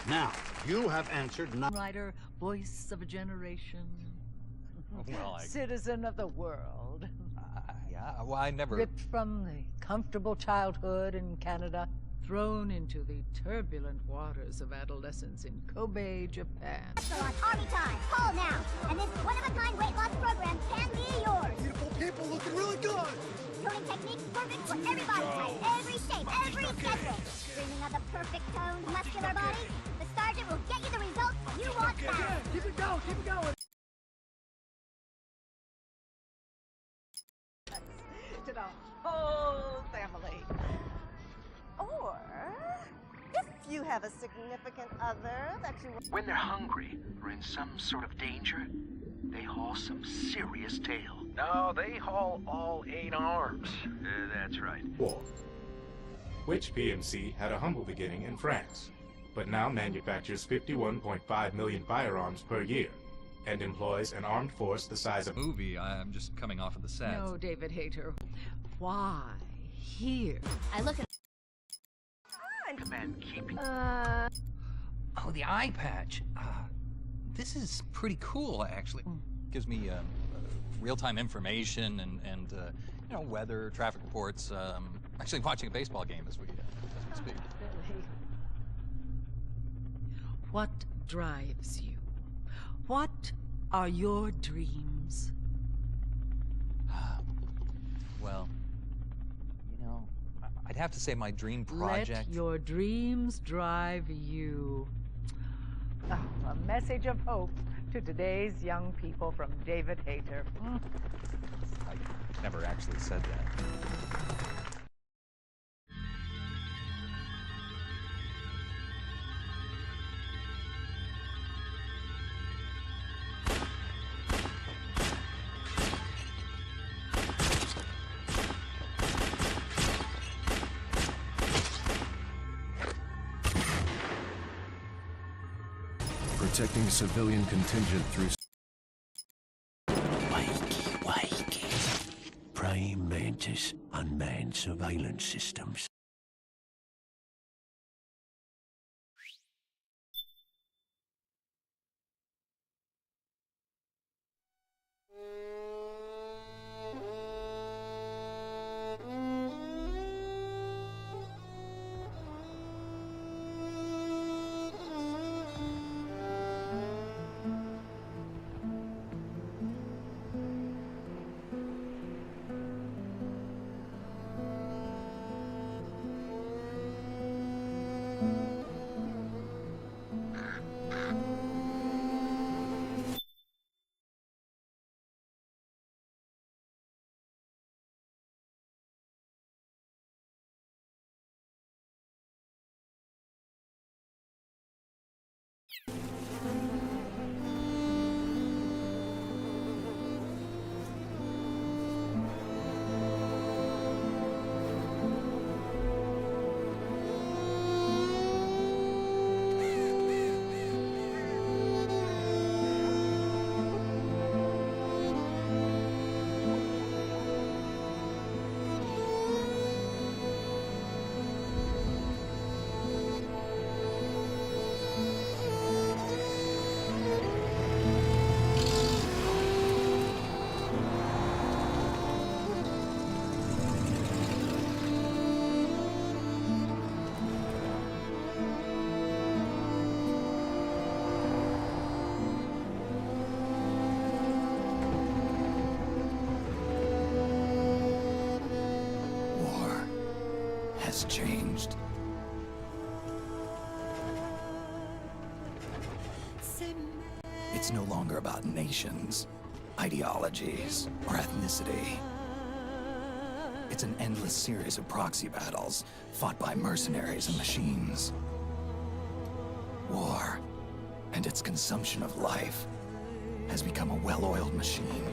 Now, you have answered Writer, voice of a generation. Well, Citizen of the world. yeah, well, I never... Ripped from the comfortable childhood in Canada, thrown into the turbulent waters of adolescence in Kobe, Japan. Excellent Army time. Call now, and this one-of-a-kind weight loss program can be yours. Beautiful people looking really good. Toning techniques perfect for every body type, every shape, every schedule. Dreaming of the perfect toned, muscular body? The Sergeant will get you the results you want fast. Keep it going, keep it going. To the whole family. Or if you have a significant other that you... When they're hungry or in some sort of danger, they haul some serious tail. No, they haul all 8 arms. That's right. War, which PMC had a humble beginning in France, but now manufactures 51.5 million firearms per year, and employs an armed force the size of... Movie, I'm just coming off of the set. No, David Hayter. Why here? I look at... Command keeping. Oh, the eye patch. This is pretty cool, actually. Gives me real-time information and you know, weather, traffic reports. Actually watching a baseball game as we speak. What drives you? What are your dreams? Well, you know, I'd have to say my dream project... Let your dreams drive you. Oh, a message of hope to today's young people from David Hayter. I never actually said that. Protecting civilian contingent through... Wakey. Praying mantis, unmanned surveillance systems. Changed. It's no longer about nations, ideologies, or ethnicity. It's an endless series of proxy battles fought by mercenaries and machines. War and its consumption of life has become a well-oiled machine.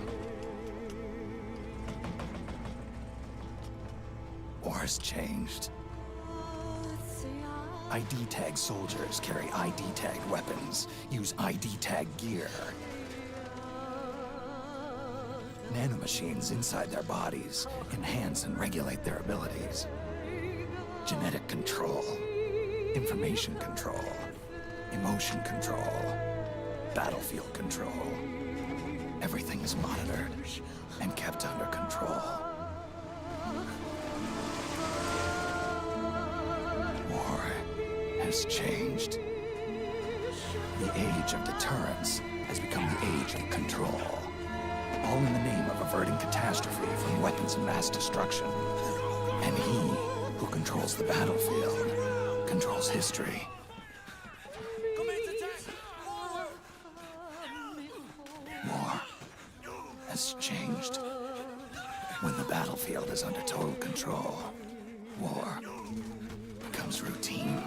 War's changed. ID tag soldiers carry ID tag weapons, use ID tag gear. Nanomachines inside their bodies enhance and regulate their abilities. Genetic control, information control, emotion control, battlefield control. Everything is monitored and kept under control. War has changed. The age of deterrence has become the age of control. All in the name of averting catastrophe from weapons of mass destruction. And he who controls the battlefield controls history. War has changed. When the battlefield is under total control, war becomes routine.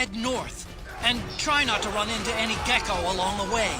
head north. And try not to run into any gecko along the way.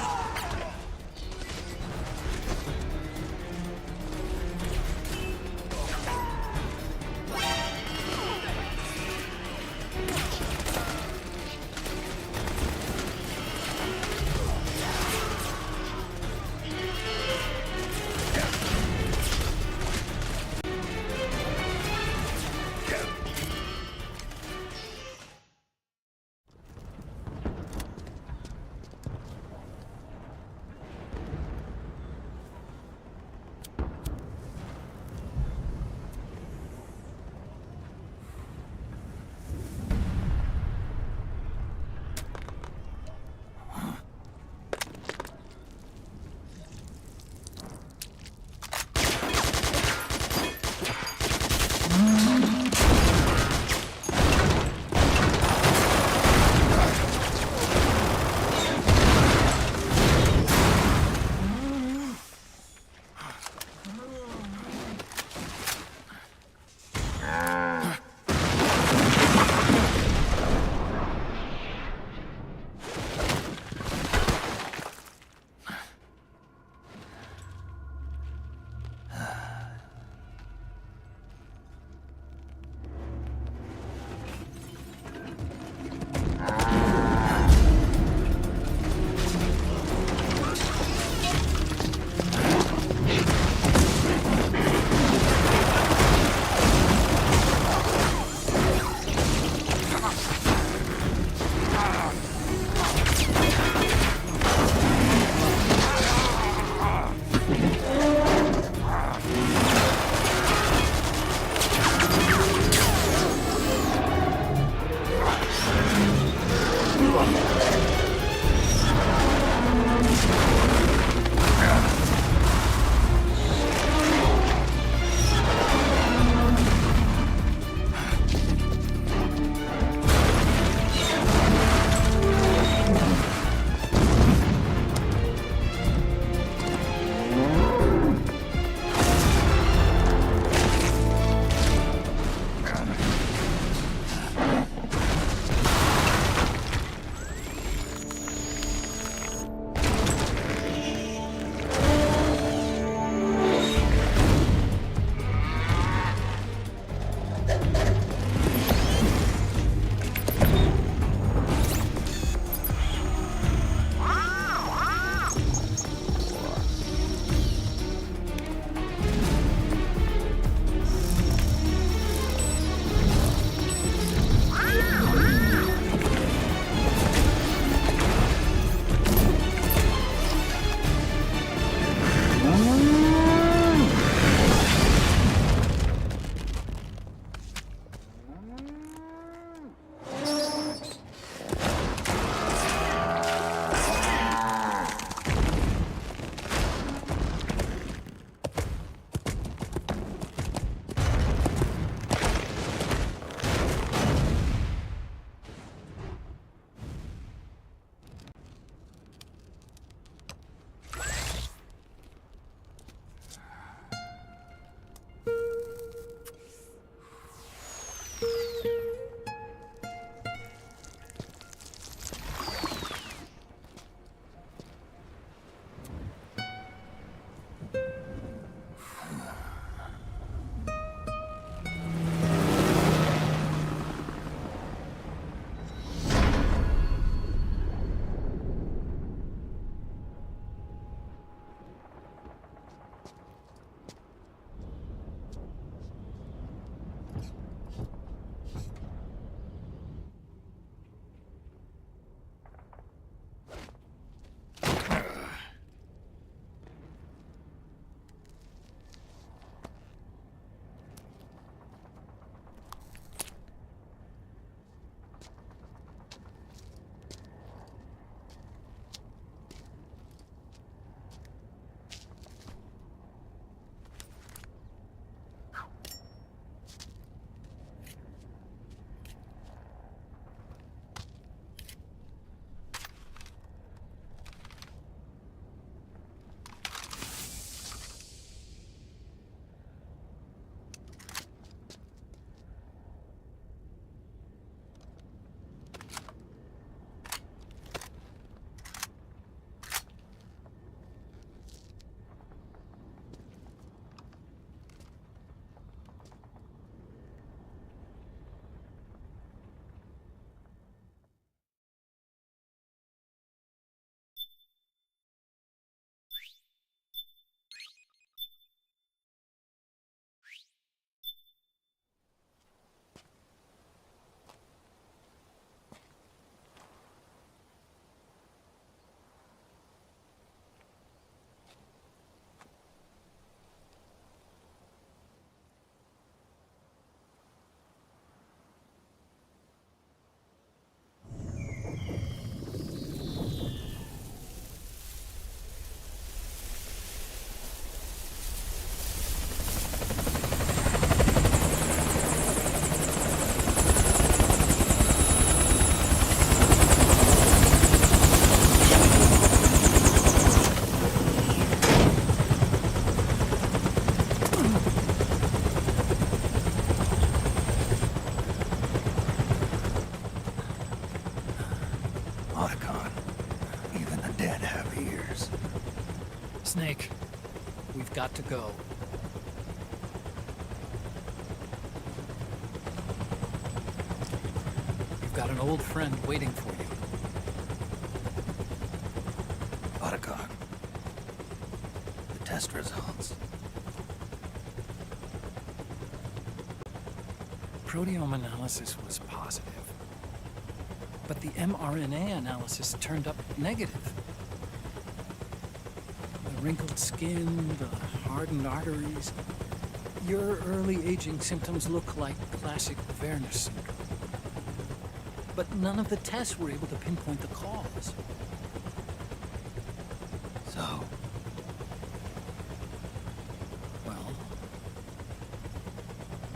Snake, we've got to go. You've got an old friend waiting for you. Otacon. The test results. Proteome analysis was positive, but the mRNA analysis turned up negative. The wrinkled skin, the hardened arteries. Your early aging symptoms look like classic Werner syndrome. But none of the tests were able to pinpoint the cause. So? Well,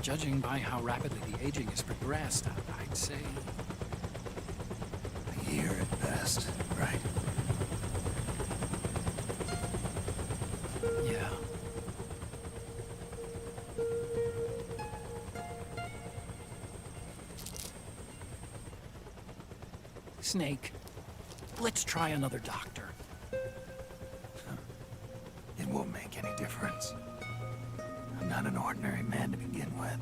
judging by how rapidly the aging has progressed, I'd say... A year at best, right? Yeah. Snake, let's try another doctor. It won't make any difference. I'm not an ordinary man to begin with.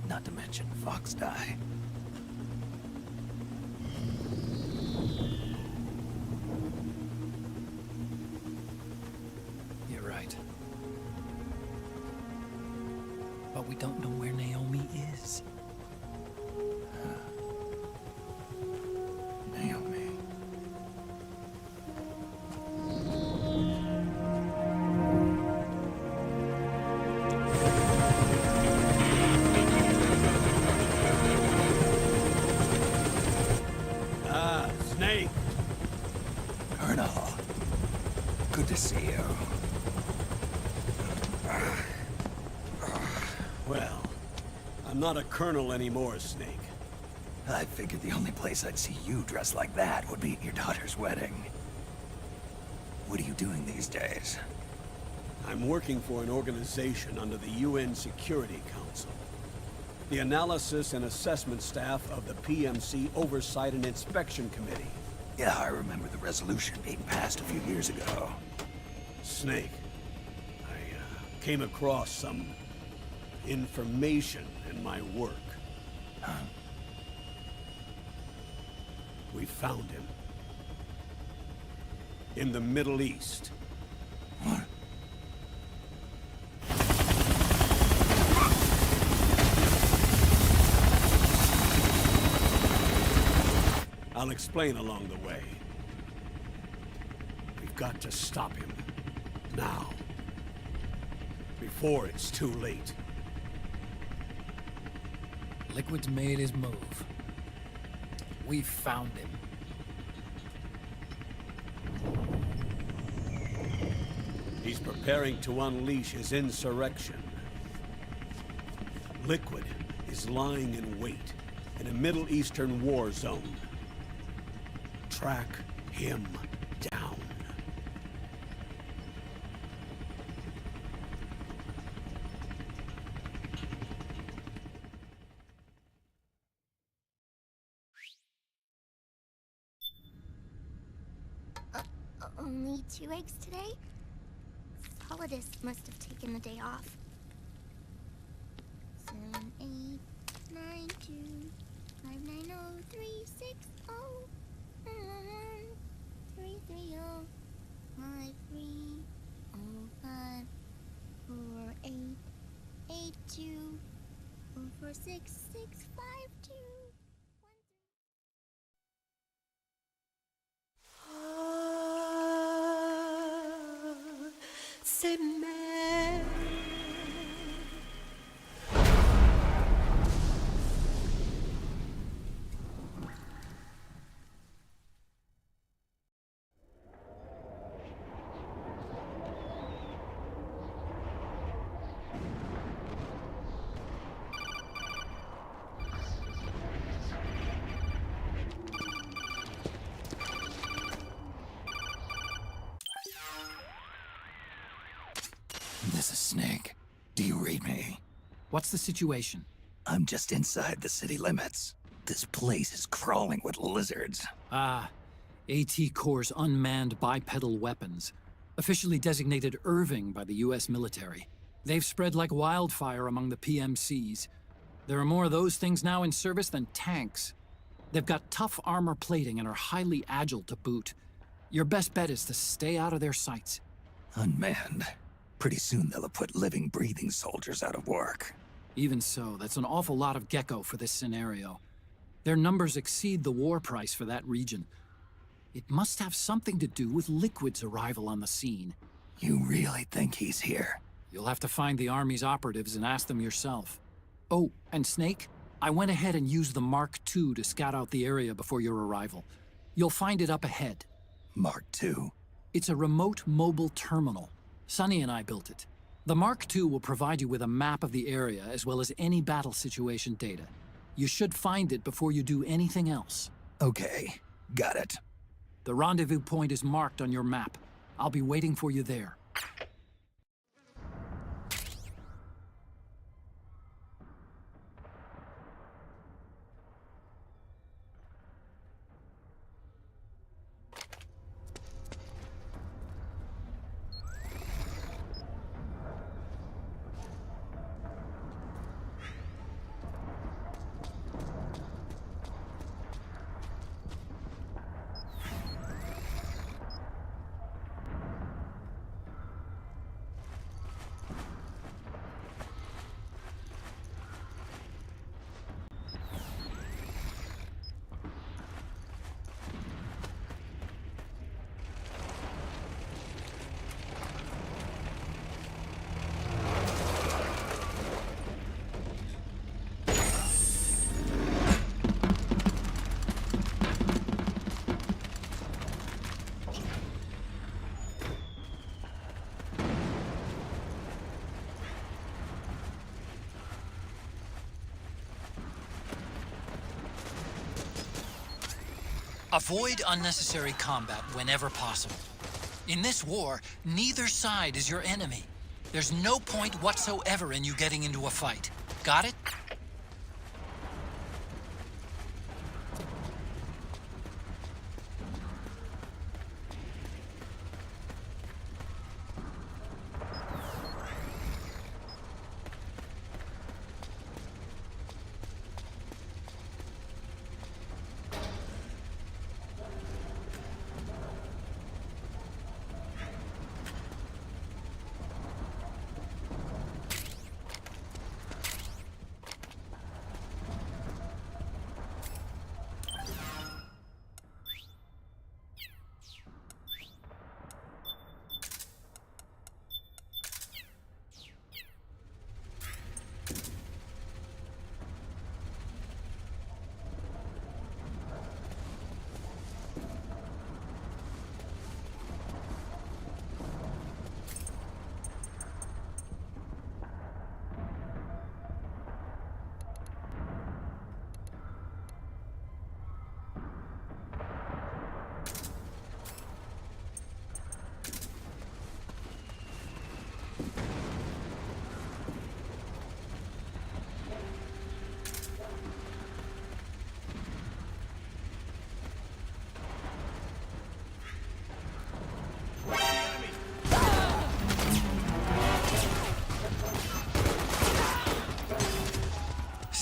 Not to mention Fox die. You're right. But we don't know where Naomi is. Naomi. Snake! Colonel. Good to see you. Well, I'm not a colonel anymore, Snake. I figured the only place I'd see you dressed like that would be at your daughter's wedding. What are you doing these days? I'm working for an organization under the UN Security Council. The Analysis and Assessment Staff of the PMC Oversight and Inspection Committee. Yeah, I remember the resolution being passed a few years ago. Snake, I came across some information in my work. Huh? We found him. In the Middle East. What? I'll explain along the way. We've got to stop him. Now. Before it's too late. Liquid's made his move. We've found him. He's preparing to unleash his insurrection. Liquid is lying in wait in a Middle Eastern war zone. Track him down. Only 2 eggs today? Solidus must have taken the day off. 7, 8, 9, 2, 5, 9, 0, 3, 6, 0, 3, 3, 0, 5, 3, 0, 5, 4, 8, 8, 2, 4, 4, 6, 6, 5, 2. C'est mère. This is Snake. Do you read me? What's the situation? I'm just inside the city limits. This place is crawling with lizards. Ah, AT Corps' unmanned bipedal weapons. Officially designated Irving by the US military. They've spread like wildfire among the PMCs. There are more of those things now in service than tanks. They've got tough armor plating and are highly agile to boot. Your best bet is to stay out of their sights. Unmanned. Pretty soon they'll have put living, breathing soldiers out of work. Even so, that's an awful lot of Gecko for this scenario. Their numbers exceed the war price for that region. It must have something to do with Liquid's arrival on the scene. You really think he's here? You'll have to find the Army's operatives and ask them yourself. Oh, and Snake, I went ahead and used the Mark II to scout out the area before your arrival. You'll find it up ahead. Mark II? It's a remote mobile terminal. Sonny and I built it. The Mark II will provide you with a map of the area as well as any battle situation data. You should find it before you do anything else. Okay, got it. The rendezvous point is marked on your map. I'll be waiting for you there. Avoid unnecessary combat whenever possible. In this war, neither side is your enemy. There's no point whatsoever in you getting into a fight. Got it?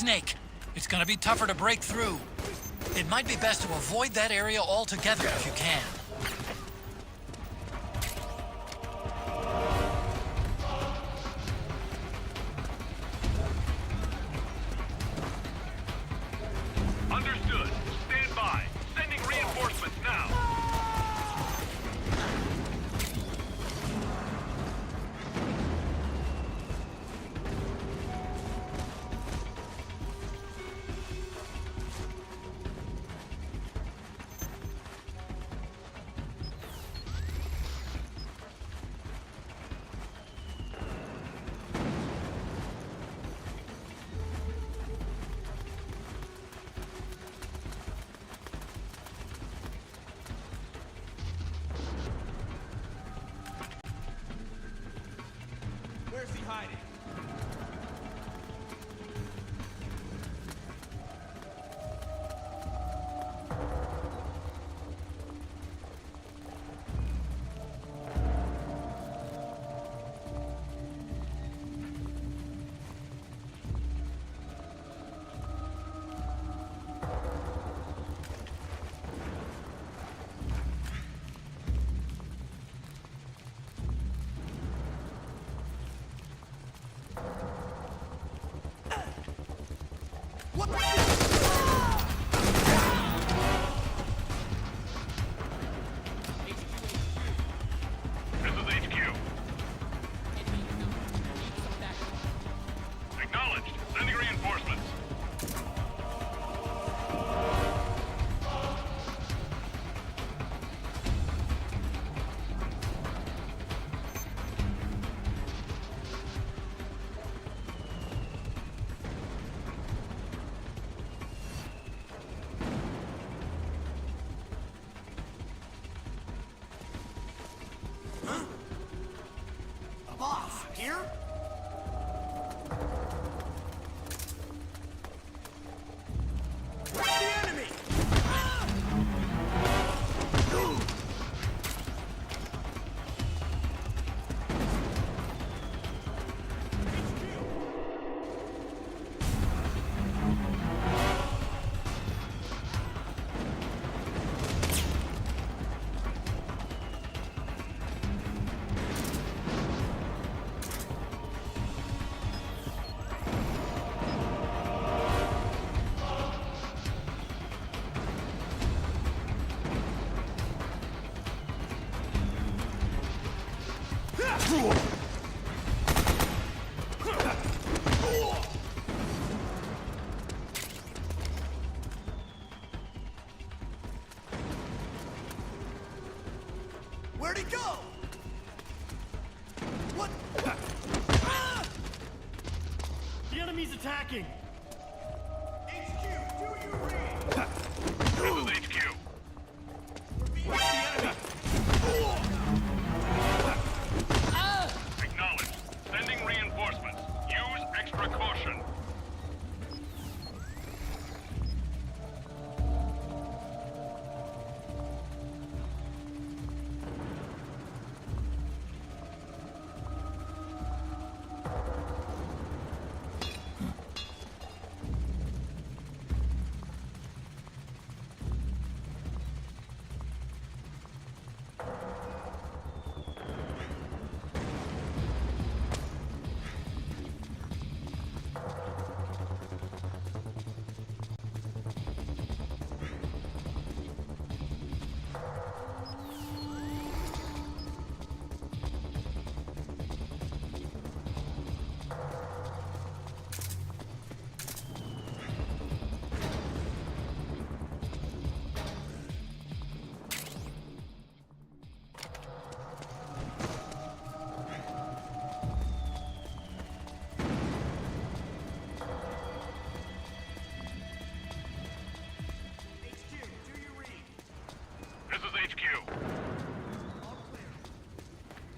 Snake, it's gonna be tougher to break through. It might be best to avoid that area altogether if you can. Understood. Stand by. Sending reinforcements now. Where'd he go? What? The enemy's attacking! HQ, do you read? This is HQ. Where's the enemy? Acknowledged. Sending reinforcements. Use extra caution.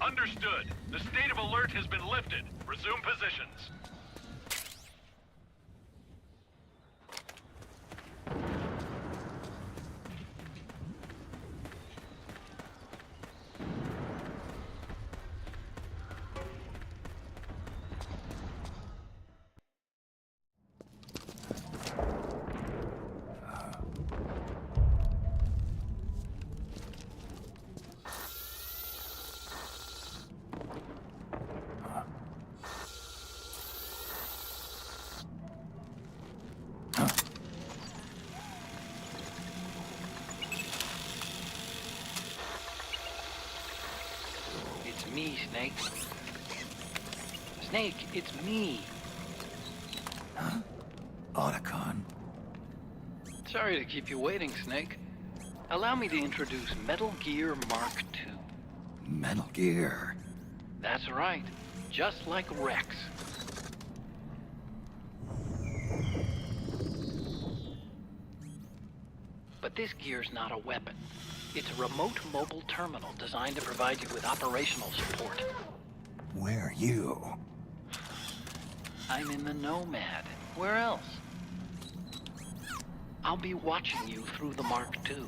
Understood. The state of alert has been lifted. Resume positions. Me, Snake. Snake, it's me. Huh? Otacon. Sorry to keep you waiting, Snake. Allow me to introduce Metal Gear Mark II. Metal Gear. That's right. Just like Rex. But this gear's not a weapon. It's a remote mobile terminal designed to provide you with operational support. Where are you? I'm in the Nomad. Where else? I'll be watching you through the Mark II.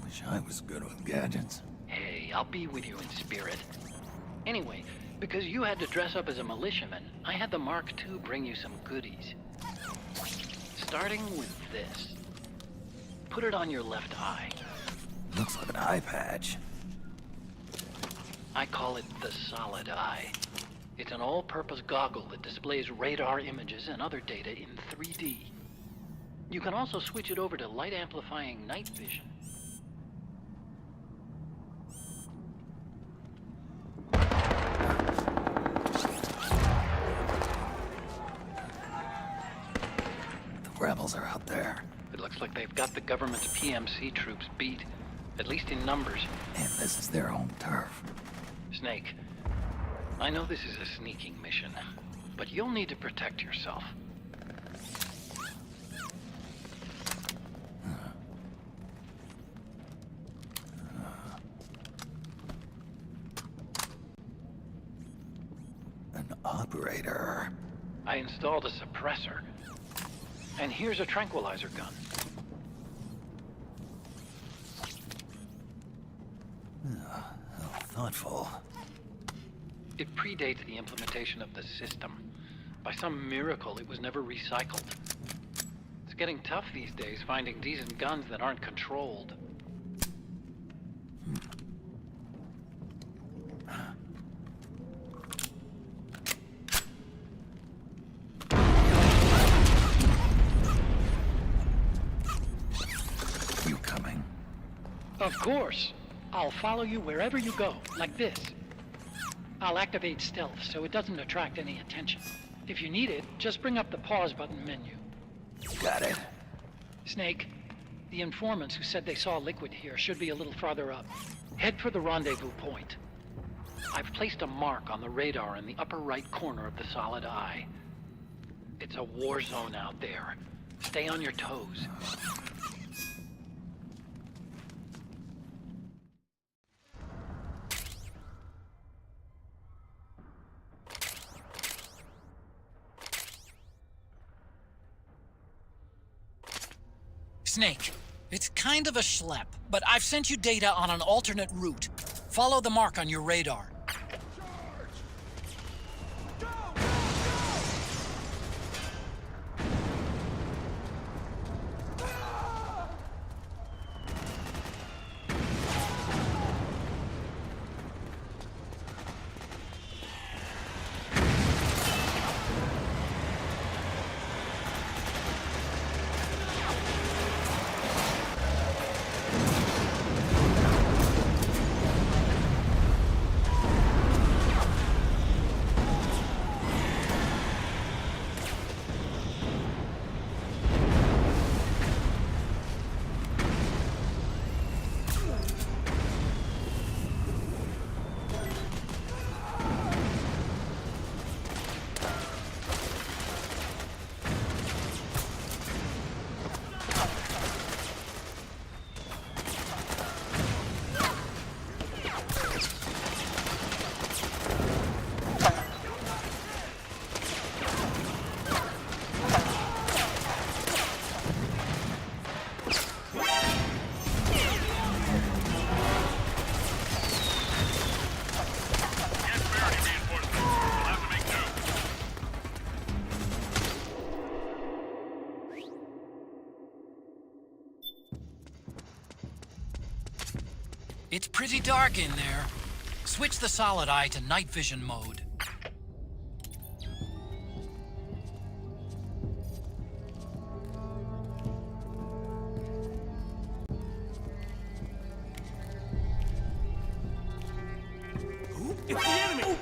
Wish I was good with gadgets. Hey, I'll be with you in spirit. Anyway, because you had to dress up as a militiaman, I had the Mark II bring you some goodies. Starting with this. Put it on your left eye. Looks like an eye patch. I call it the Solid Eye. It's an all-purpose goggle that displays radar images and other data in 3D. You can also switch it over to light-amplifying night vision. The rebels are out there. It looks like they've got the government's PMC troops beat, at least in numbers. And this is their home turf. Snake, I know this is a sneaking mission, but you'll need to protect yourself. An operator. I installed a suppressor. And here's a tranquilizer gun. How thoughtful. It predates the implementation of the system. By some miracle, it was never recycled. It's getting tough these days finding decent guns that aren't controlled. You coming? Of course. I'll follow you wherever you go, like this. I'll activate stealth so it doesn't attract any attention. If you need it, just bring up the pause button menu. Got it. Snake, the informants who said they saw liquid here should be a little farther up. Head for the rendezvous point. I've placed a mark on the radar in the upper right corner of the solid eye. It's a war zone out there. Stay on your toes. Snake, it's kind of a schlep, but I've sent you data on an alternate route. Follow the mark on your radar. It's pretty dark in there. Switch the solid eye to night vision mode. It's the enemy!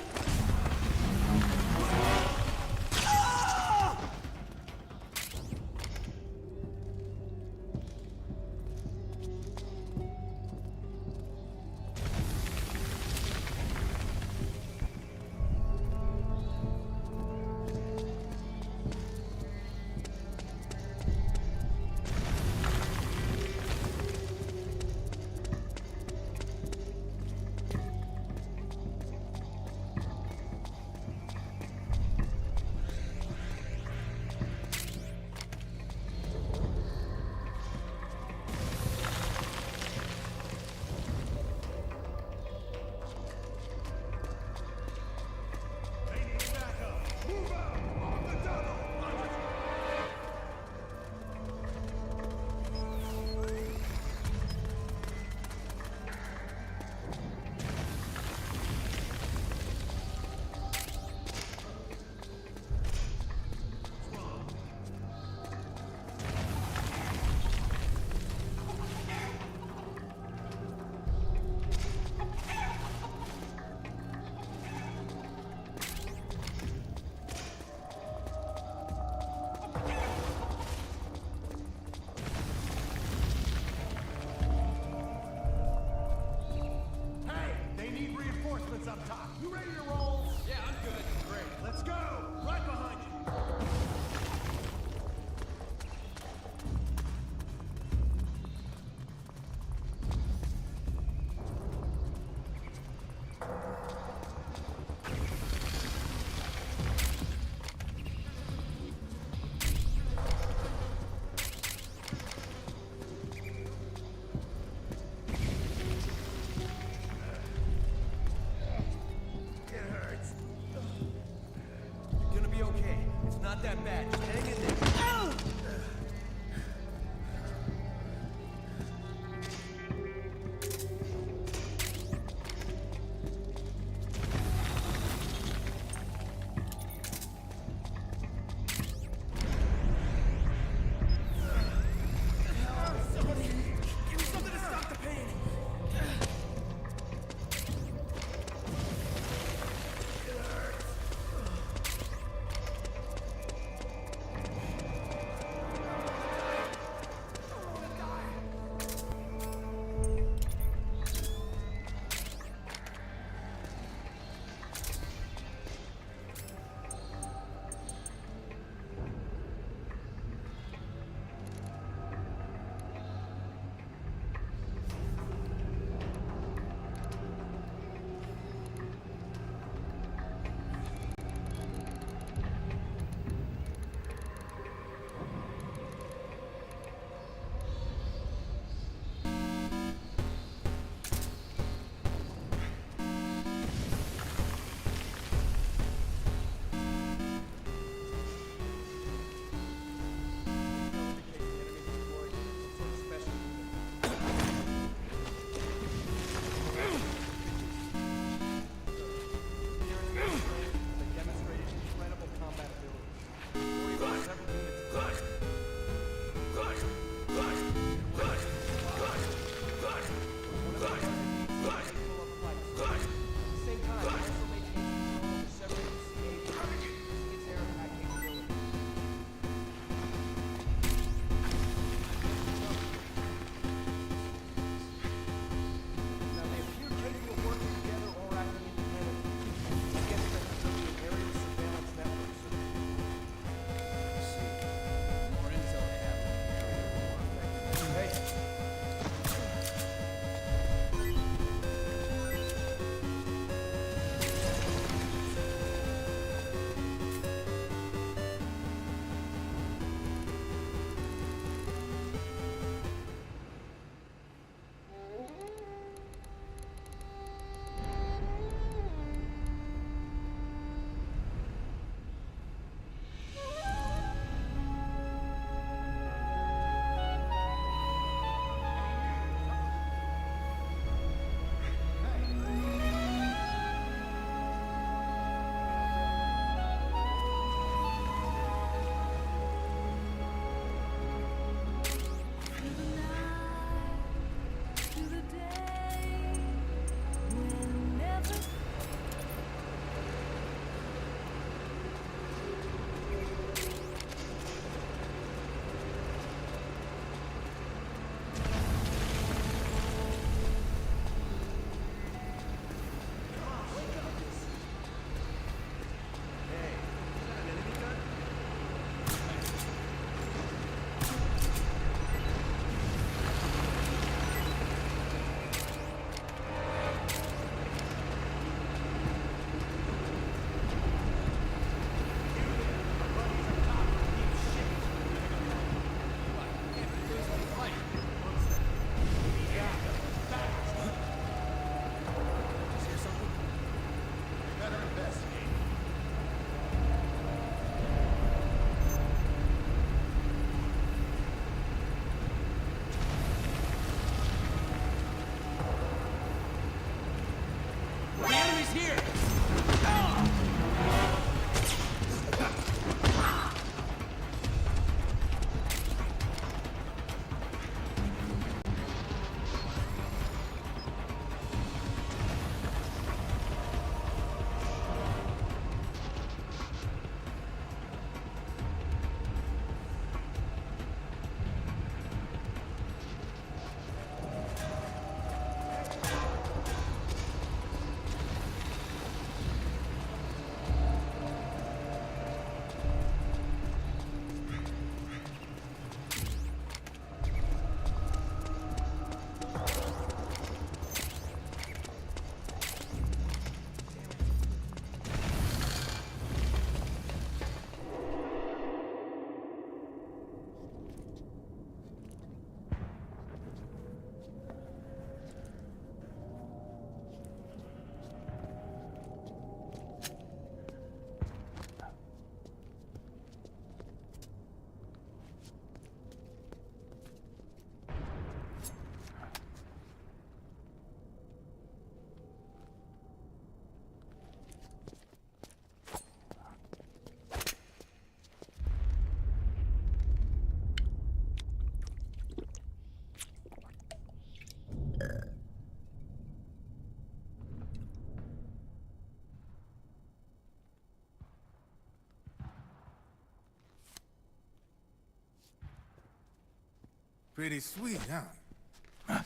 Pretty sweet, huh?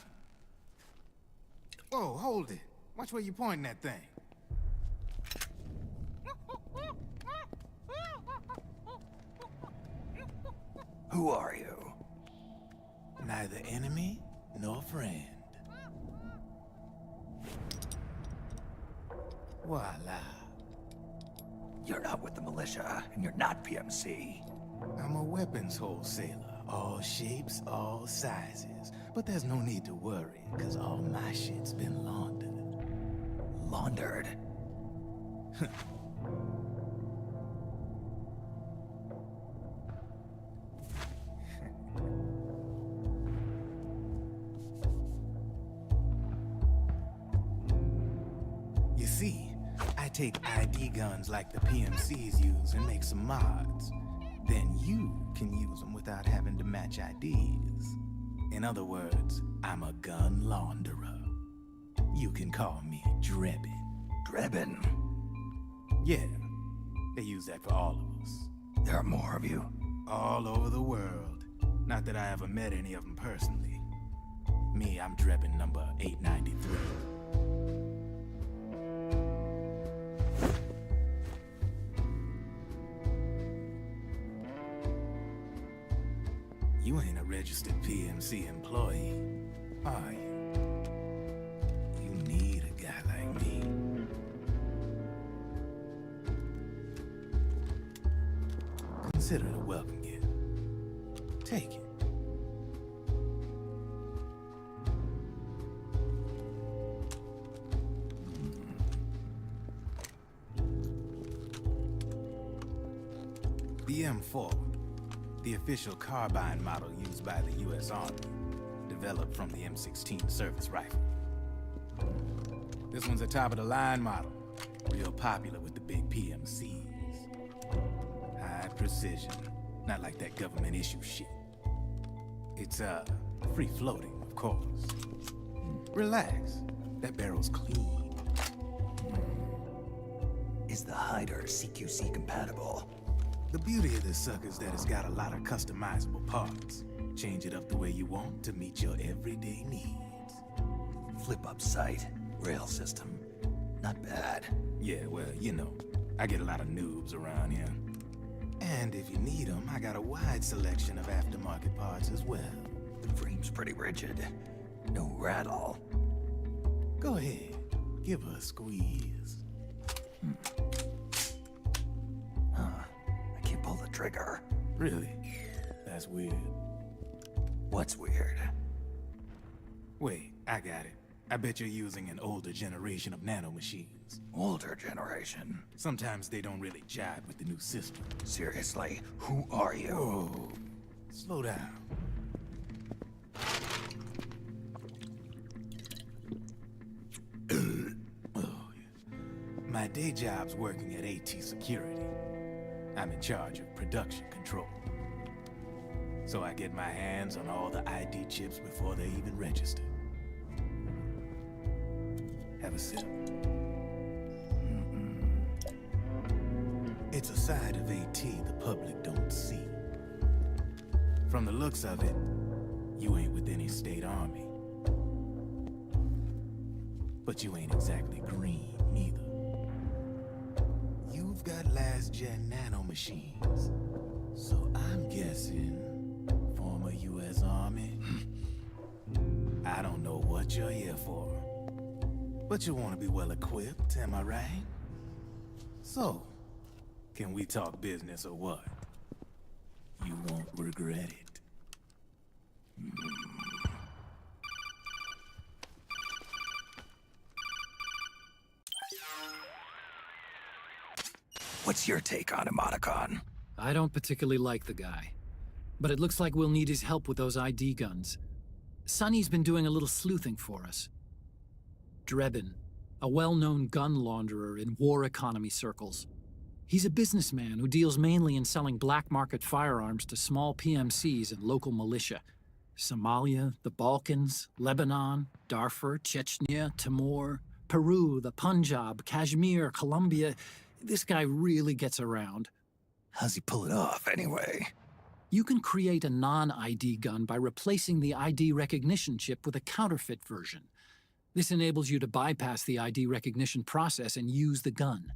Whoa, hold it. Watch where you pointing that thing. Who are you? Neither enemy nor friend. Voila. You're not with the militia, and you're not PMC. I'm a weapons wholesaler. All shapes, all sizes. But there's no need to worry, because all my shit's been laundered. Laundered? You see, I take ID guns like the PMCs use and make some mods. Then you can use them without having to match IDs. In other words, I'm a gun launderer. You can call me Drebin. Drebin? Yeah, they use that for all of us. There are more of you? All over the world. Not that I ever met any of them personally. Me, I'm Drebin number 893. You ain't a registered PMC employee, are you? You need a guy like me. Consider it a welcome gift. Take it. The M4. The official carbine model used by the U.S. Army, developed from the M16 service rifle. This one's a top-of-the-line model, real popular with the big PMCs. High precision, not like that government-issue shit. It's, free-floating, of course. Relax, that barrel's clean. Is the hider CQC compatible? The beauty of this sucker is that it's got a lot of customizable parts. Change it up the way you want to meet your everyday needs. Flip-up sight, rail system. Not bad. Yeah, well, you know, I get a lot of noobs around here. And if you need them, I got a wide selection of aftermarket parts as well. The frame's pretty rigid. No rattle. Go ahead, give her a squeeze. Pull the trigger. Really? That's weird. What's weird? Wait, I got it. I bet you're using an older generation of nanomachines. Older generation? Sometimes they don't really jive with the new system. Seriously, who are you? Whoa. Slow down. Oh, yeah. My day job's working at AT Security. I'm in charge of production control. So I get my hands on all the ID chips before they even register. Have a sip. It's a side of AT the public don't see. From the looks of it, you ain't with any state army. But you ain't exactly green, neither. You've got last-gen nanomachines. So I'm guessing former U.S. Army. I don't know what you're here for. But you want to be well-equipped, am I right? So, can we talk business or what? You won't regret it. What's your take on Emoticon? I don't particularly like the guy. But it looks like we'll need his help with those ID guns. Sonny's been doing a little sleuthing for us. Drebin, a well-known gun launderer in war economy circles. He's a businessman who deals mainly in selling black market firearms to small PMCs and local militia. Somalia, the Balkans, Lebanon, Darfur, Chechnya, Timor, Peru, the Punjab, Kashmir, Colombia. This guy really gets around. How's he pull it off, anyway? You can create a non-ID gun by replacing the ID recognition chip with a counterfeit version. This enables you to bypass the ID recognition process and use the gun.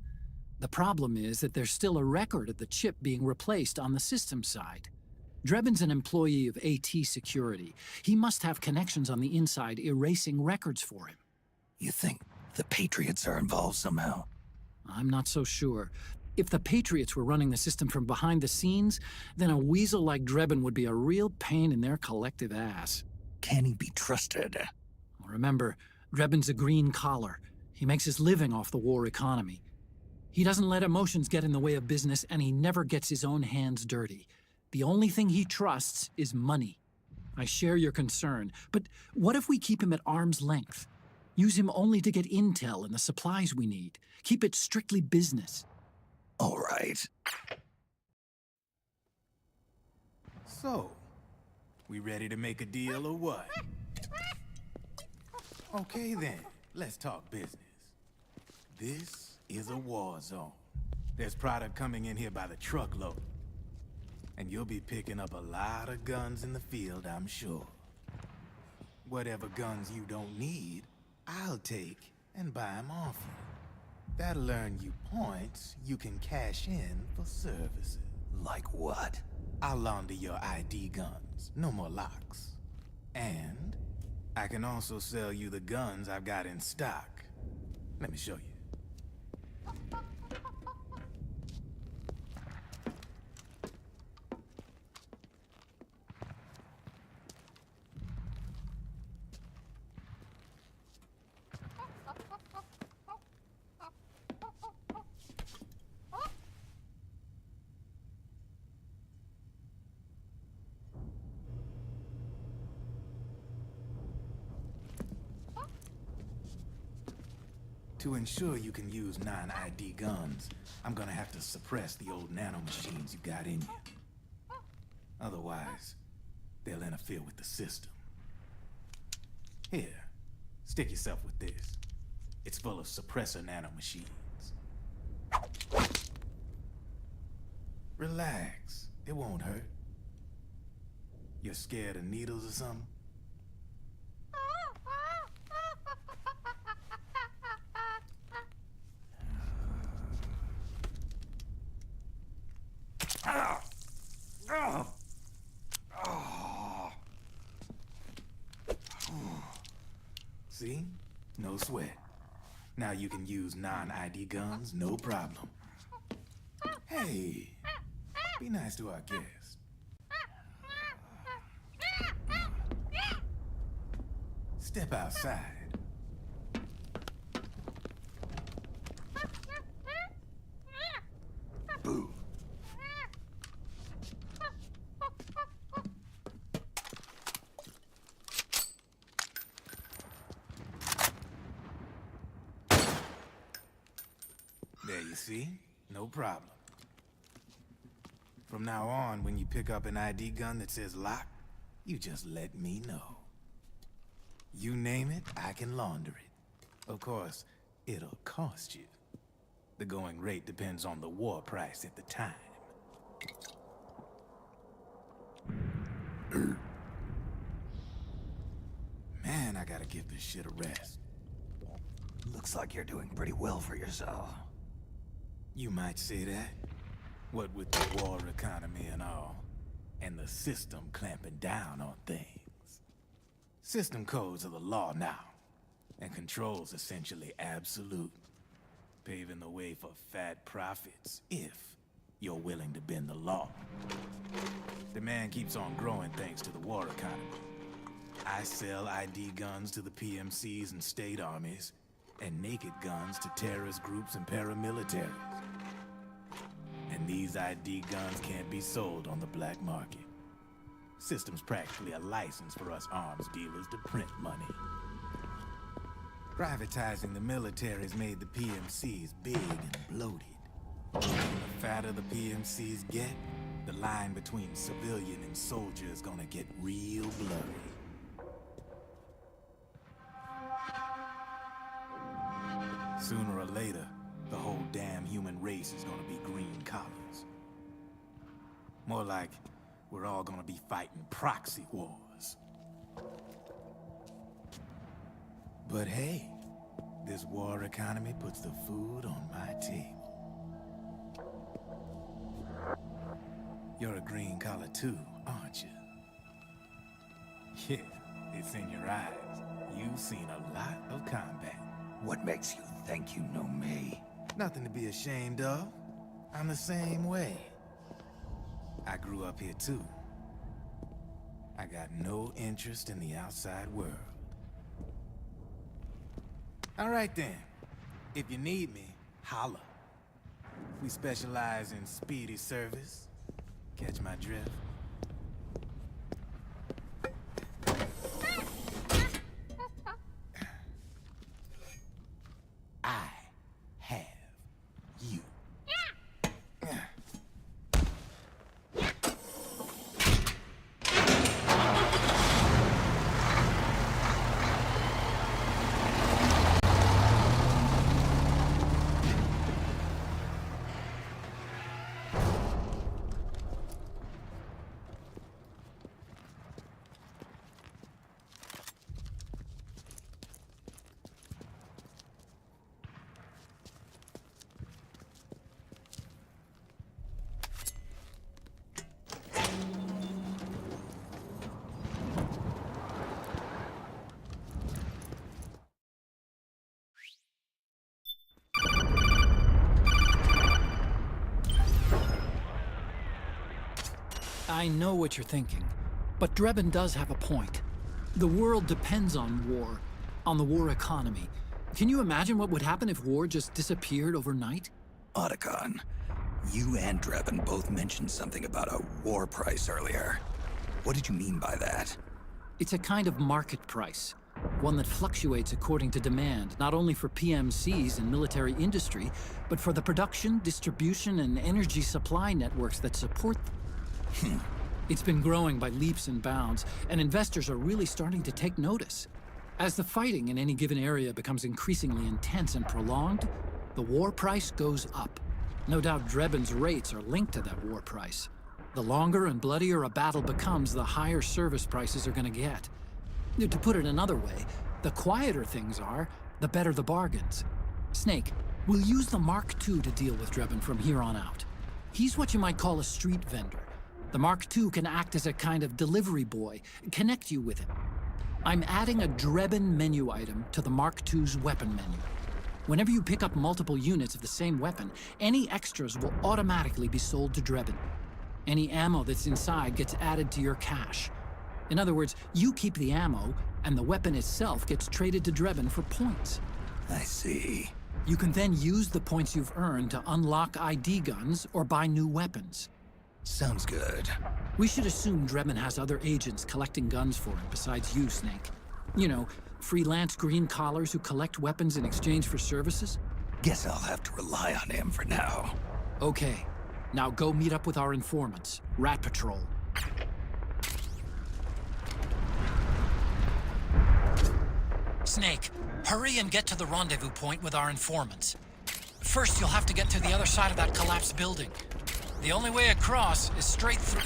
The problem is that there's still a record of the chip being replaced on the system side. Drebin's an employee of AT Security. He must have connections on the inside erasing records for him. You think the Patriots are involved somehow? I'm not so sure. If the Patriots were running the system from behind the scenes, then a weasel like Drebin would be a real pain in their collective ass. Can he be trusted? Remember, Drebin's a green collar. He makes his living off the war economy. He doesn't let emotions get in the way of business, and he never gets his own hands dirty. The only thing he trusts is money. I share your concern, but what if we keep him at arm's length? Use him only to get intel and the supplies we need. Keep it strictly business. All right. So, we ready to make a deal or what? Okay then, let's talk business. This is a war zone. There's product coming in here by the truckload. And you'll be picking up a lot of guns in the field, I'm sure. Whatever guns you don't need, I'll take and buy them off you. That'll earn you points you can cash in for services. Like what? I'll launder your ID guns, no more locks. And I can also sell you the guns I've got in stock. Let me show you. To ensure you can use non-ID guns, I'm gonna have to suppress the old nanomachines you got in you. Otherwise, they'll interfere with the system. Here, stick yourself with this. It's full of suppressor nanomachines. Relax, it won't hurt. You're scared of needles or something? See? No sweat. Now you can use non-ID guns, no problem. Hey, be nice to our guest. Step outside. Boo. There you see? No problem. From now on, when you pick up an ID gun that says lock, you just let me know. You name it, I can launder it. Of course, it'll cost you. The going rate depends on the war price at the time. Man, I gotta give this shit a rest. Looks like you're doing pretty well for yourself. You might say that. What with the war economy and all, and the system clamping down on things. System codes are the law now, and control's essentially absolute, paving the way for fat profits if you're willing to bend the law. Demand keeps on growing thanks to the war economy. I sell ID guns to the PMCs and state armies, and naked guns to terrorist groups and paramilitaries. And these ID guns can't be sold on the black market. System's practically a license for us arms dealers to print money. Privatizing the military's made the PMCs big and bloated. The fatter the PMCs get, the line between civilian and soldier is gonna get real blurry. Sooner or later, the whole damn human race is gonna be green collars. More like we're all gonna be fighting proxy wars. But hey, this war economy puts the food on my table. You're a green collar too, aren't you? Yeah, it's in your eyes. You've seen a lot of combat. What makes you think you know me? Nothing to be ashamed of. I'm the same way. I grew up here too. I got no interest in the outside world. All right then. If you need me, holla. We specialize in speedy service. Catch my drift? I have you. I know what you're thinking, but Drebin does have a point. The world depends on war, on the war economy. Can you imagine what would happen if war just disappeared overnight? Otacon, you and Drebin both mentioned something about a war price earlier. What did you mean by that? It's a kind of market price, one that fluctuates according to demand, not only for PMCs and military industry, but for the production, distribution, and energy supply networks that support them. It's been growing by leaps and bounds, and investors are really starting to take notice. As the fighting in any given area becomes increasingly intense and prolonged, the war price goes up. No doubt Drebin's rates are linked to that war price. The longer and bloodier a battle becomes, the higher service prices are going to get. To put it another way, the quieter things are, the better the bargains. Snake, we'll use the Mark II to deal with Drebin from here on out. He's what you might call a street vendor. The Mark II can act as a kind of delivery boy, connect you with him. I'm adding a Drebin menu item to the Mark II's weapon menu. Whenever you pick up multiple units of the same weapon, any extras will automatically be sold to Drebin. Any ammo that's inside gets added to your cache. In other words, you keep the ammo, and the weapon itself gets traded to Drebin for points. I see. You can then use the points you've earned to unlock ID guns or buy new weapons. Sounds good. We should assume Drebin has other agents collecting guns for him besides you, Snake. You know, freelance green collars who collect weapons in exchange for services? Guess I'll have to rely on him for now. Okay. Now go meet up with our informants, Rat Patrol. Snake, hurry and get to the rendezvous point with our informants. First, you'll have to get to the other side of that collapsed building. The only way across is straight through.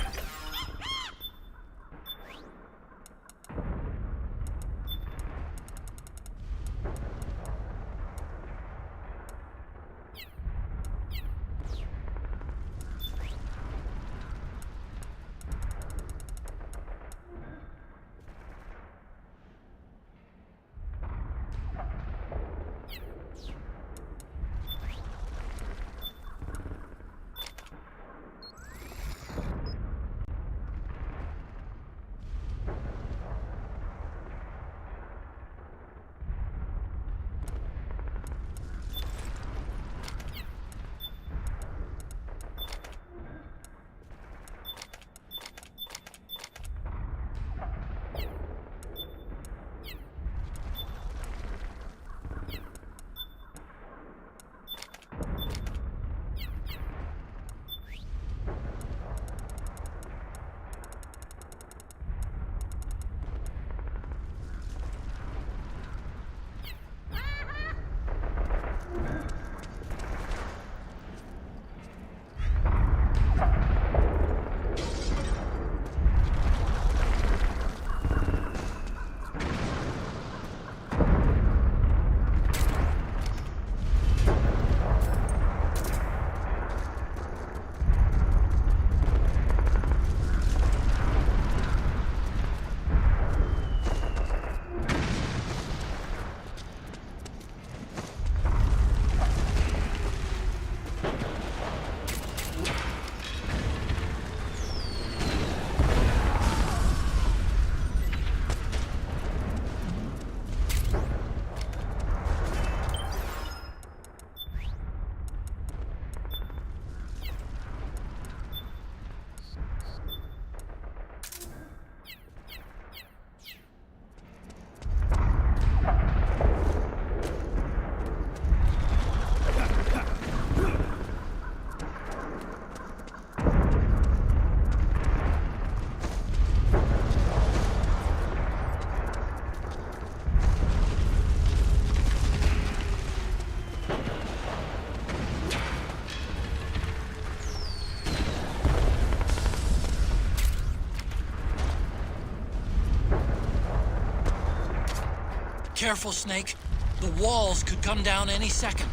Careful, Snake. The walls could come down any second.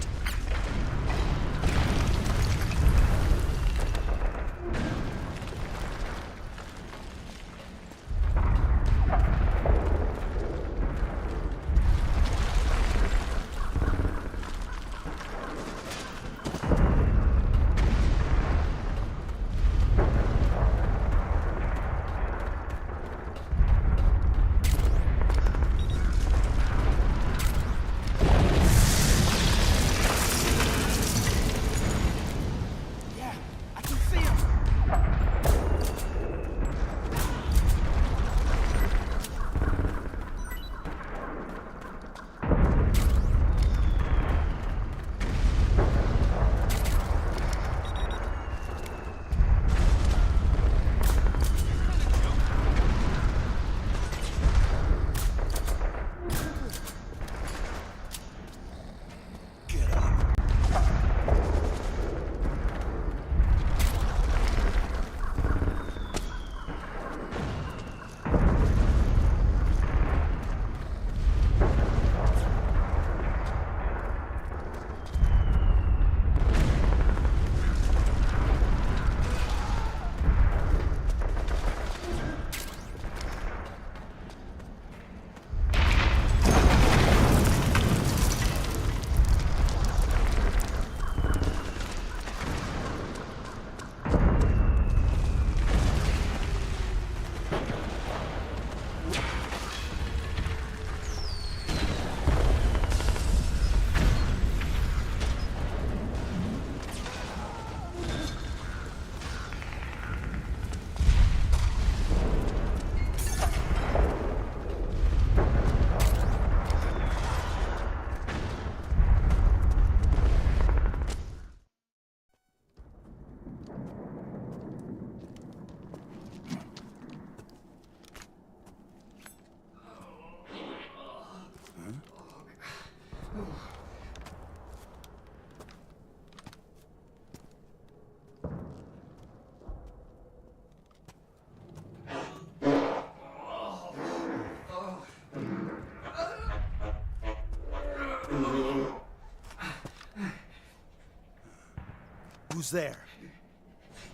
Who's there?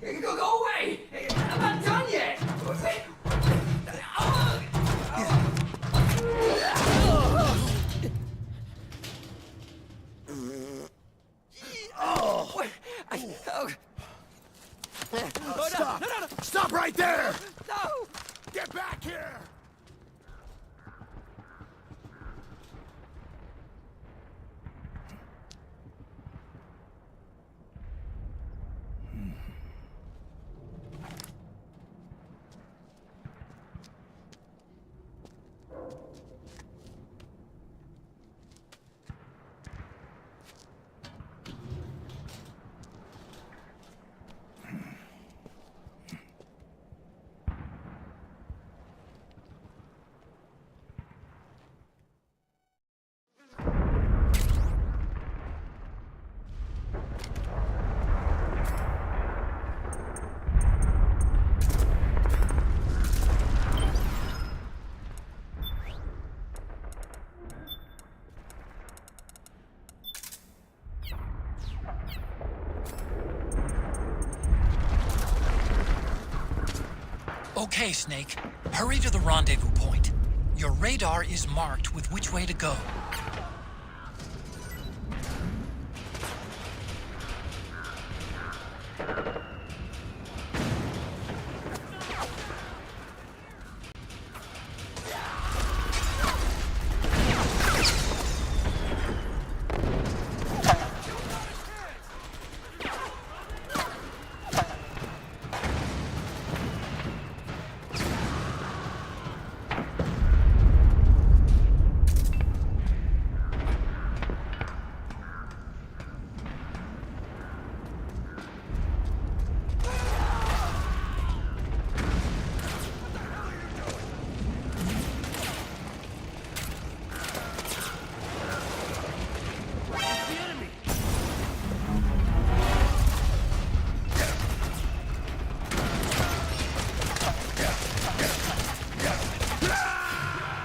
Go away! I'm not done yet! Stop! No. Stop right there! No! Get back here! Okay, Snake. Hurry to the rendezvous point. Your radar is marked with which way to go.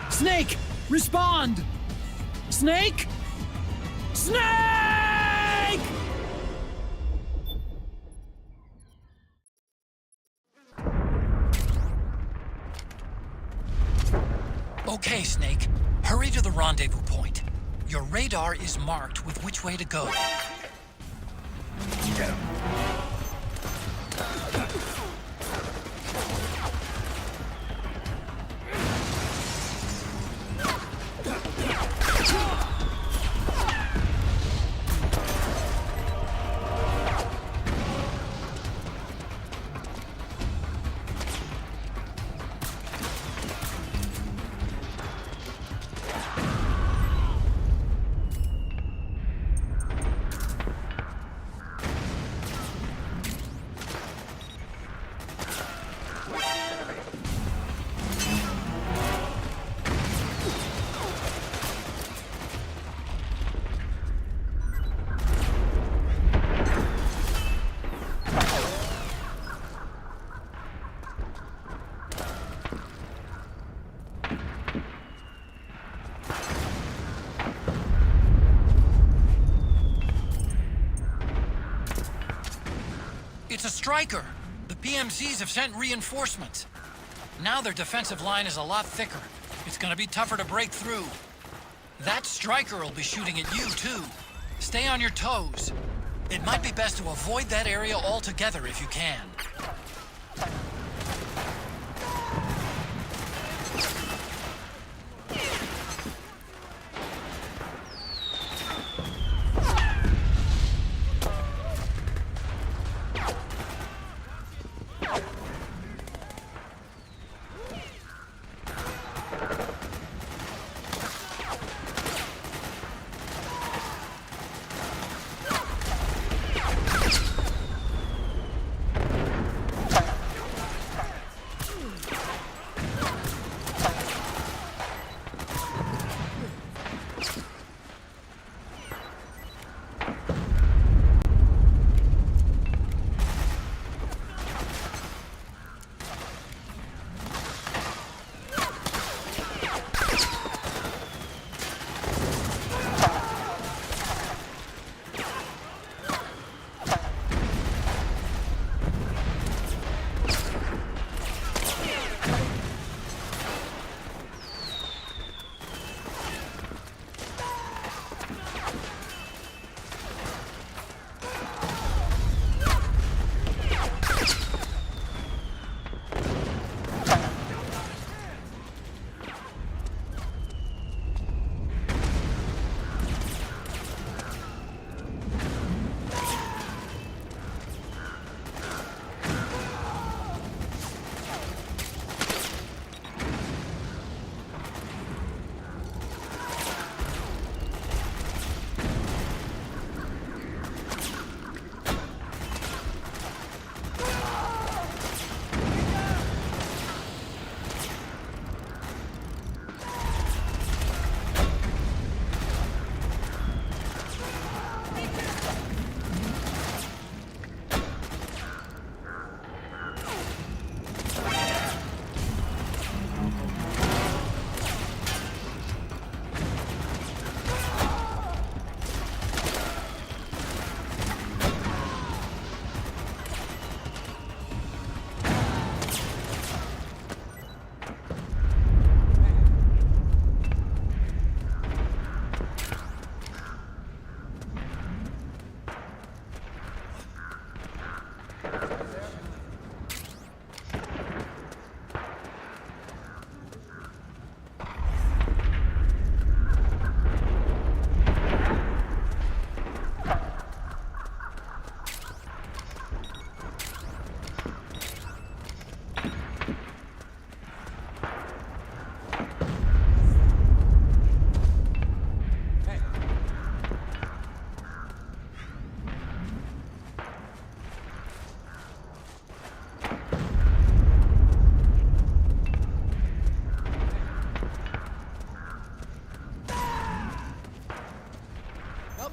Snake! Respond! Snake? Snake! Okay, Snake. Hurry to the rendezvous point. Your radar is marked with which way to go. It's a striker. The PMCs have sent reinforcements. Now their defensive line is a lot thicker. It's gonna be tougher to break through. That striker will be shooting at you, too. Stay on your toes. It might be best to avoid that area altogether if you can.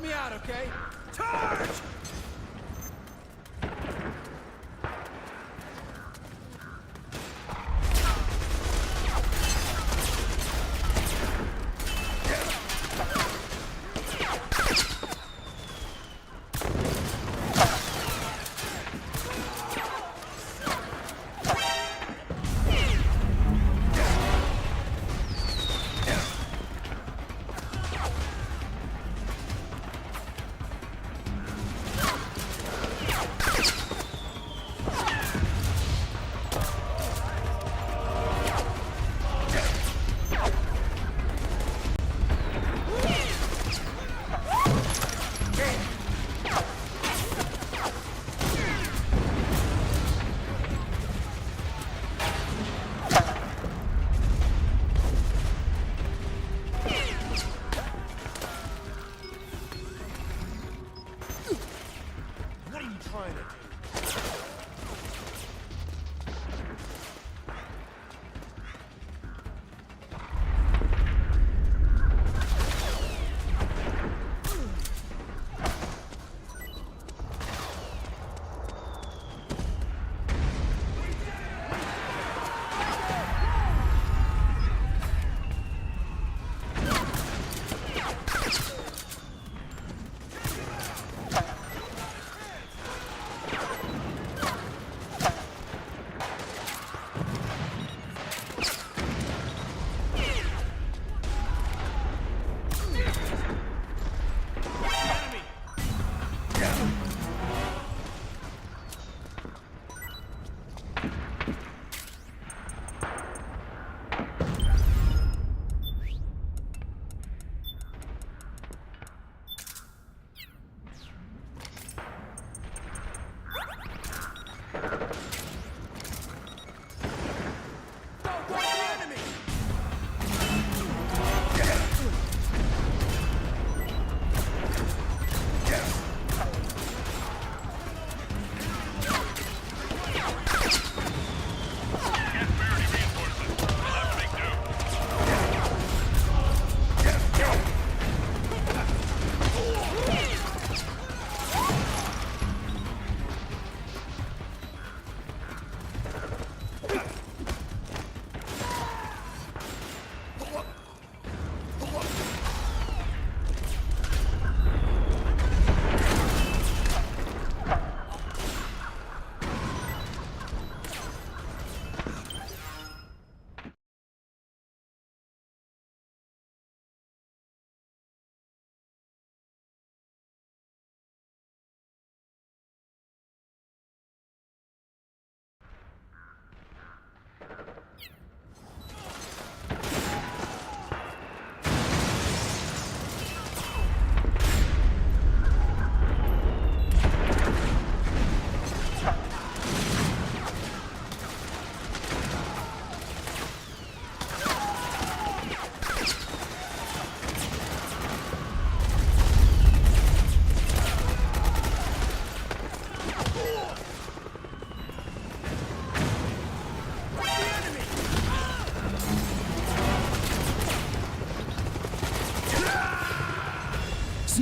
me out, okay? Charge!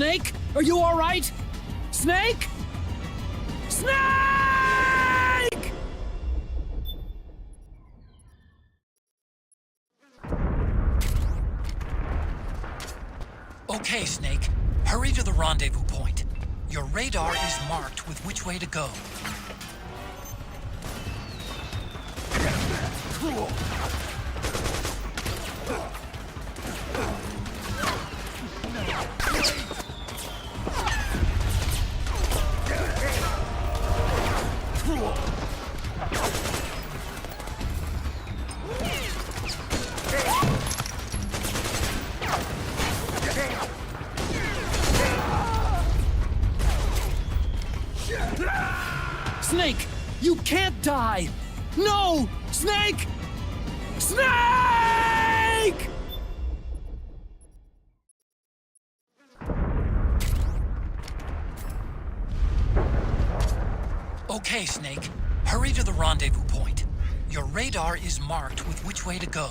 Snake? Are you all right? Snake? Snake! Okay, Snake. Hurry to the rendezvous point. Your radar is marked with which way to go. Snake! You can't die! No! Snake! Snake! Okay, Snake. Hurry to the rendezvous point. Your radar is marked with which way to go.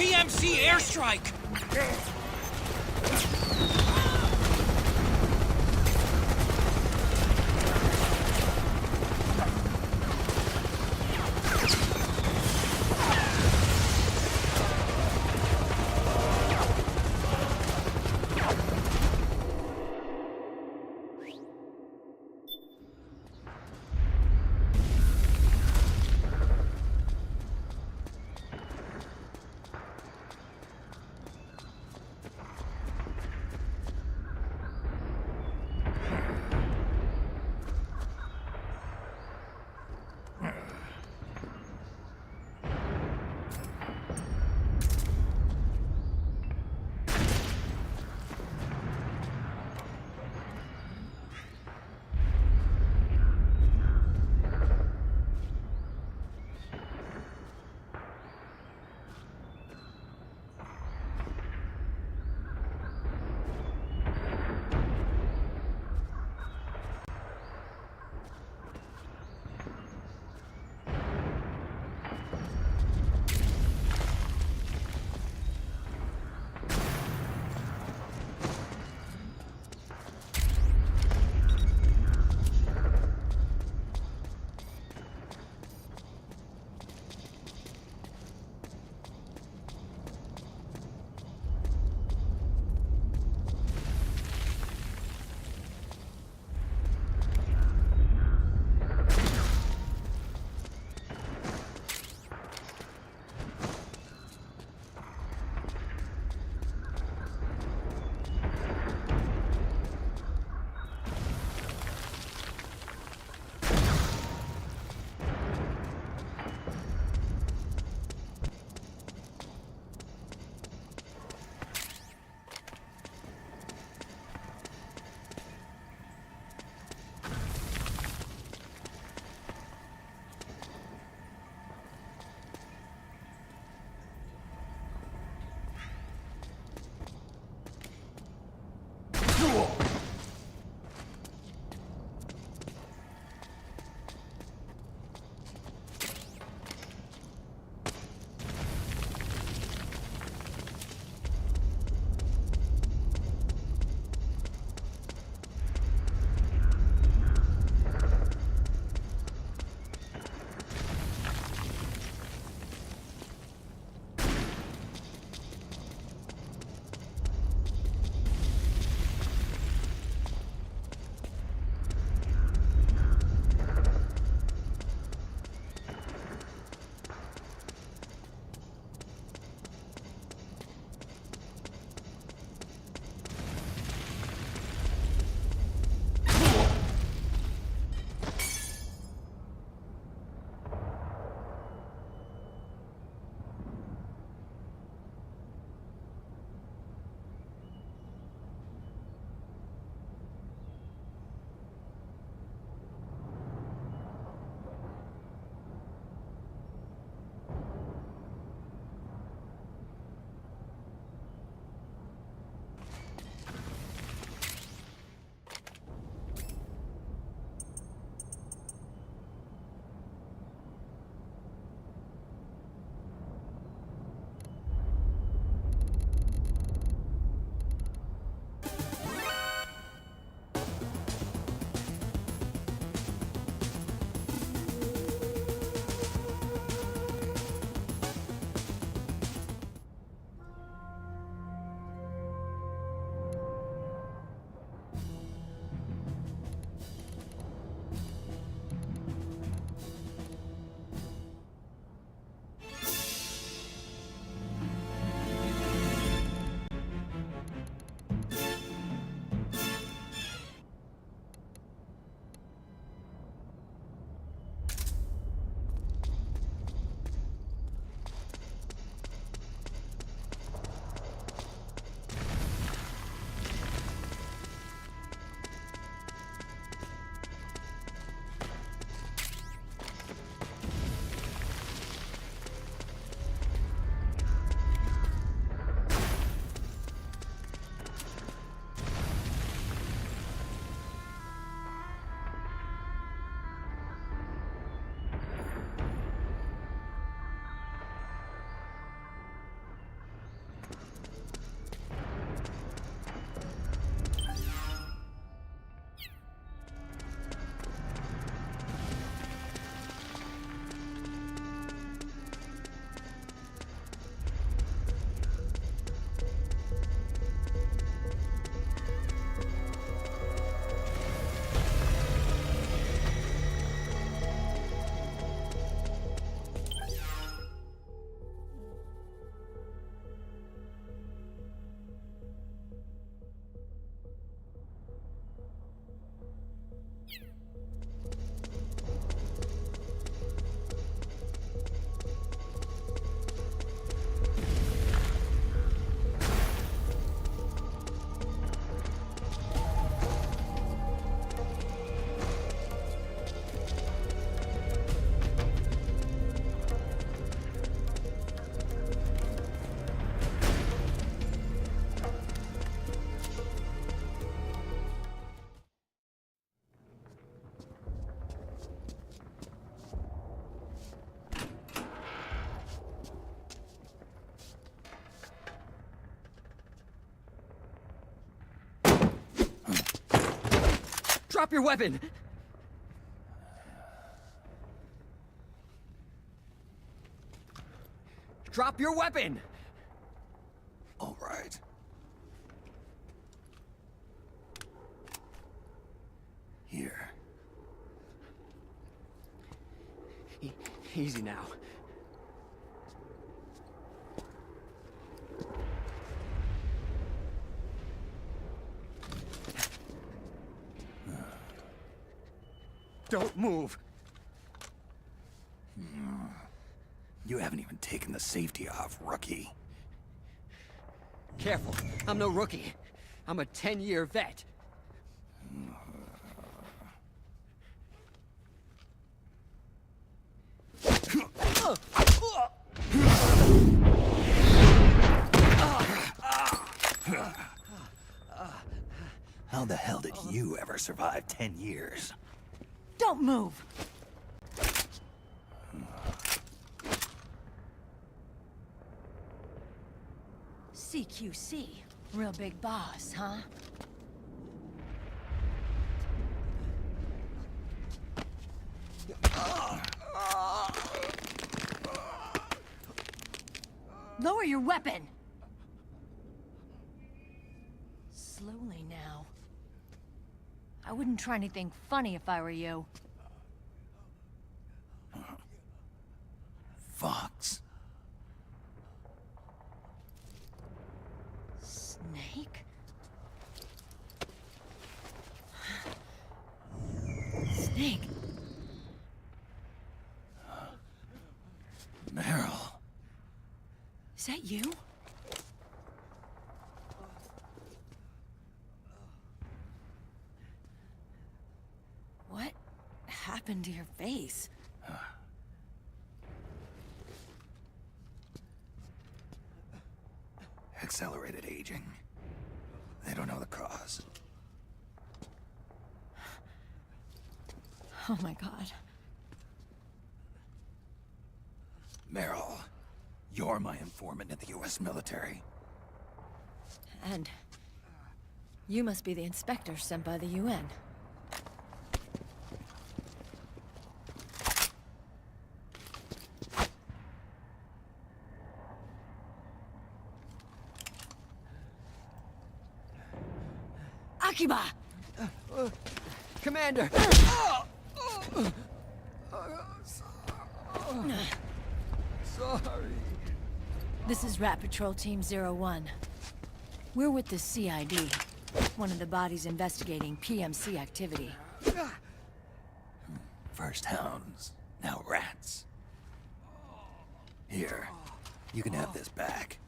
PMC airstrike! Drop your weapon! Drop your weapon! All right. Here. Easy now. Don't move! You haven't even taken the safety off, rookie. Careful, I'm no rookie. I'm a 10-year vet. How the hell did you ever survive 10 years? Don't move! CQC. Real big boss, huh? Lower your weapon! Slowly now. I wouldn't try anything funny if I were you. Fox. Snake? Snake? Meryl. Is that you? What happened to your face? Accelerated aging. They don't know the cause. Oh my god. Meryl, you're my informant in the U.S. military. And you must be the inspector sent by the UN. Akiba! Commander! Sorry. This is Rat Patrol Team 01. We're with the CID, one of the bodies investigating PMC activity. First hounds, now rats. Here, you can have this back.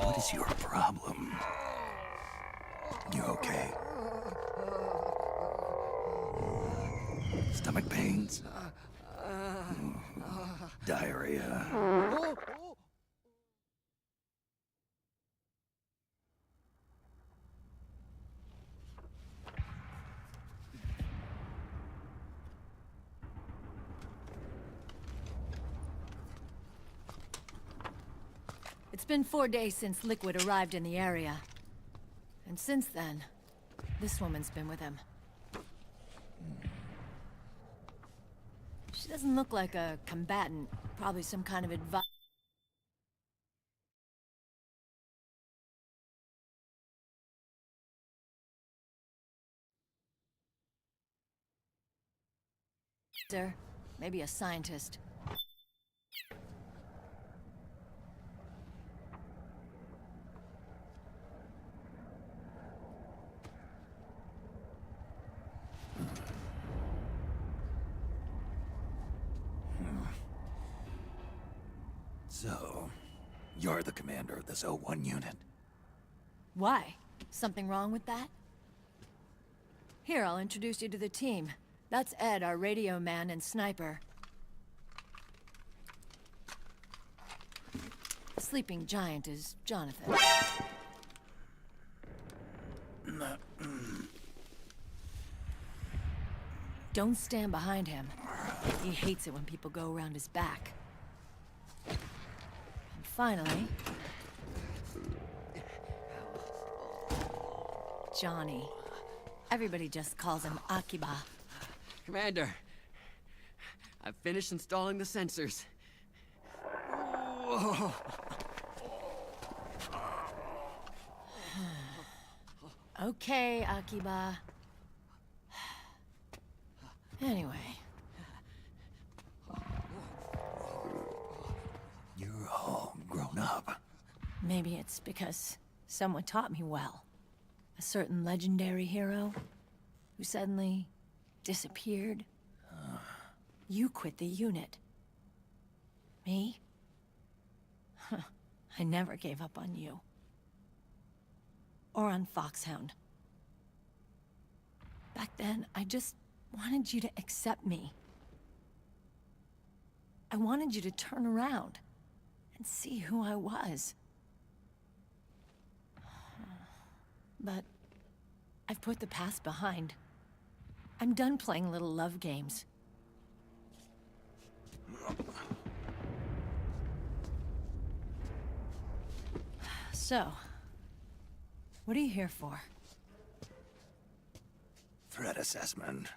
What is your problem? You okay? Stomach pains? Diarrhea? It's been 4 days since Liquid arrived in the area. And since then, this woman's been with him. She doesn't look like a combatant. Probably some kind of advisor. Maybe a scientist. So, you're the commander of this O1 unit? Why? Something wrong with that? Here, I'll introduce you to the team. That's Ed, our radio man and sniper. The sleeping giant is Jonathan. Don't stand behind him. He hates it when people go around his back. And finally... Johnny. Everybody just calls him Akiba. Commander, I've finished installing the sensors. Whoa. Okay, Akiba. Anyway. You're all grown up. Maybe it's because someone taught me well. A certain legendary hero who suddenly disappeared. You quit the unit. Me? I never gave up on you. Or on Foxhound. Back then, I just wanted you to accept me. I wanted you to turn around and see who I was. But I've put the past behind. I'm done playing little love games. So, what are you here for? Threat assessment.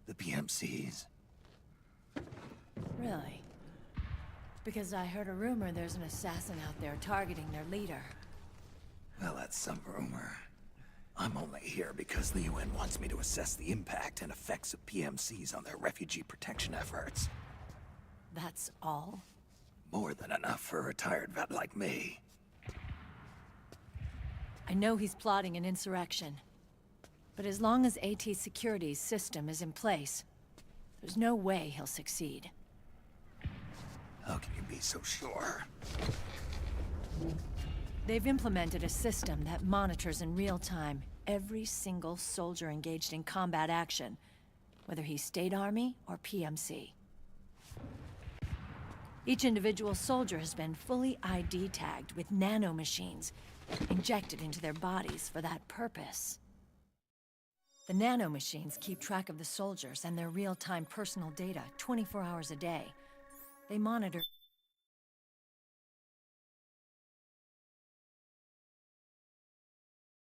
The PMCs. Really? Because I heard a rumor there's an assassin out there targeting their leader. Well, that's some rumor. I'm only here because the UN wants me to assess the impact and effects of PMCs on their refugee protection efforts. That's all? More than enough for a retired vet like me. I know he's plotting an insurrection. But as long as AT Security's system is in place, there's no way he'll succeed. How can you be so sure? They've implemented a system that monitors in real time every single soldier engaged in combat action, whether he's State Army or PMC. Each individual soldier has been fully ID tagged with nanomachines injected into their bodies for that purpose. The nanomachines keep track of the soldiers and their real-time personal data 24 hours a day. They monitor